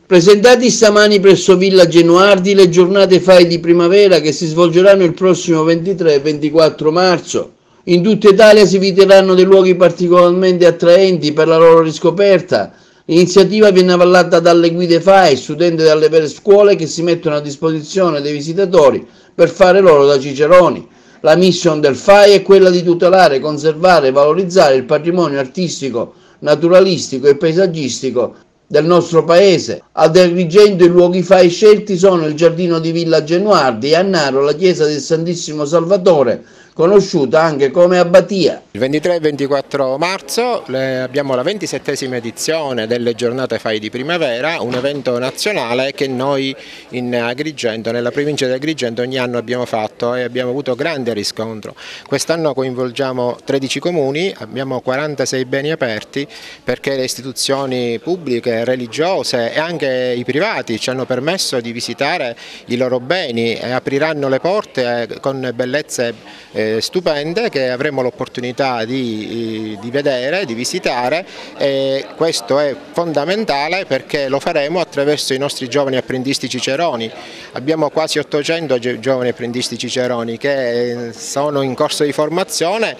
Presentati stamani presso Villa Genuardi le giornate FAI di primavera che si svolgeranno il prossimo 23 e 24 marzo. In tutta Italia si viteranno dei luoghi particolarmente attraenti per la loro riscoperta. L'iniziativa viene avallata dalle guide FAI, studenti dalle vere scuole che si mettono a disposizione dei visitatori per fare loro da ciceroni. La mission del FAI è quella di tutelare, conservare e valorizzare il patrimonio artistico, naturalistico e paesaggistico del nostro paese. Ad Agrigento i luoghi FAI scelti sono il giardino di Villa Genuardi e a Naro la chiesa del Santissimo Salvatore, conosciuta anche come Abbatia. Il 23 e 24 marzo abbiamo la 27esima edizione delle giornate FAI di primavera, un evento nazionale che noi in Agrigento, nella provincia di Agrigento, ogni anno abbiamo fatto e abbiamo avuto grande riscontro. Quest'anno coinvolgiamo 13 comuni, abbiamo 46 beni aperti perché le istituzioni pubbliche, religiose e anche i privati ci hanno permesso di visitare i loro beni e apriranno le porte con bellezze stupende che avremo l'opportunità di vedere, di visitare, e questo è fondamentale perché lo faremo attraverso i nostri giovani apprendisti ciceroni. Abbiamo quasi 800 giovani apprendisti ciceroni che sono in corso di formazione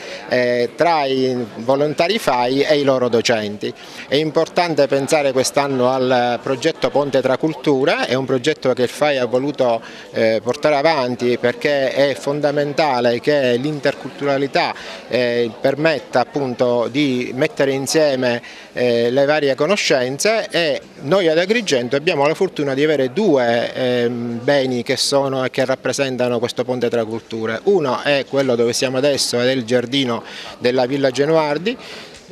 tra i volontari FAI e i loro docenti. È importante pensare quest'anno al progetto Ponte tra Culture, è un progetto che il FAI ha voluto portare avanti perché è fondamentale che l'interculturalità permetta appunto di mettere insieme le varie conoscenze, e noi ad Agrigento abbiamo la fortuna di avere due beni che rappresentano questo ponte tra culture. Uno è quello dove siamo adesso ed è il giardino della Villa Genuardi,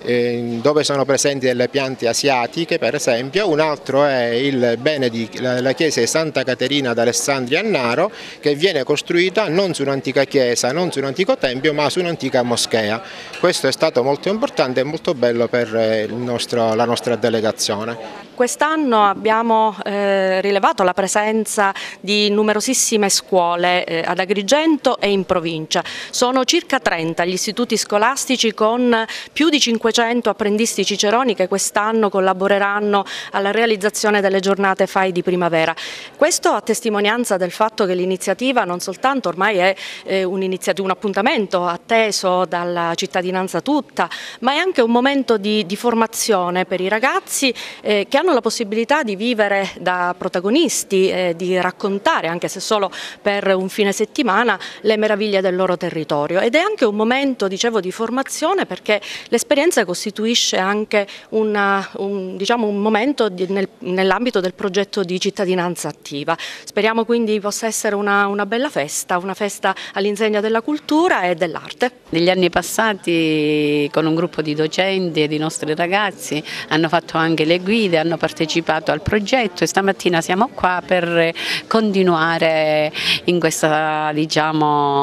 dove sono presenti delle piante asiatiche per esempio. Un altro è il bene della chiesa di Santa Caterina d'Alessandria a Naro, che viene costruita non su un'antica chiesa, non su un antico tempio, ma su un'antica moschea. Questo è stato molto importante e molto bello per la nostra delegazione. Quest'anno abbiamo rilevato la presenza di numerosissime scuole ad Agrigento e in provincia. Sono circa 30 gli istituti scolastici con più di 500 apprendisti ciceroni che quest'anno collaboreranno alla realizzazione delle giornate FAI di primavera. Questo a testimonianza del fatto che l'iniziativa non soltanto ormai è un appuntamento atteso dalla cittadinanza tutta, ma è anche un momento di formazione per i ragazzi che hanno la possibilità di vivere da protagonisti, di raccontare, anche se solo per un fine settimana, le meraviglie del loro territorio. Ed è anche un momento, dicevo, di formazione, perché l'esperienza costituisce anche un momento nell'ambito del progetto di cittadinanza attiva. Speriamo quindi possa essere una bella festa, una festa all'insegna della cultura e dell'arte. Negli anni passati con un gruppo di docenti e di nostri ragazzi hanno fatto anche le guide, hanno partecipato al progetto e stamattina siamo qua per continuare in questa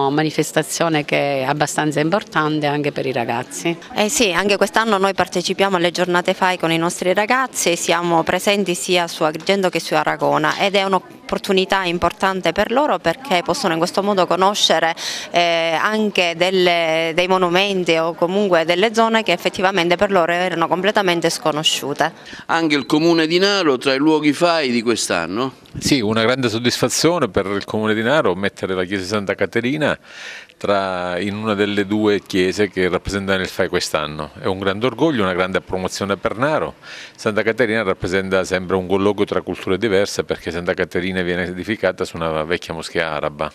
manifestazione che è abbastanza importante anche per i ragazzi. Sì, anche quest'anno noi partecipiamo alle giornate FAI con i nostri ragazzi e siamo presenti sia su Agrigento che su Aragona, ed è un'opportunità importante per loro perché possono in questo modo conoscere anche dei monumenti o comunque delle zone che effettivamente per loro erano completamente sconosciute. Anche il Comune di Naro tra i luoghi FAI di quest'anno? Sì, una grande soddisfazione per il Comune di Naro mettere la chiesa di Santa Caterina in una delle due chiese che rappresentano il FAI quest'anno. È un grande orgoglio, una grande promozione per Naro. Santa Caterina rappresenta sempre un colloquio tra culture diverse perché Santa Caterina viene edificata su una vecchia moschea araba.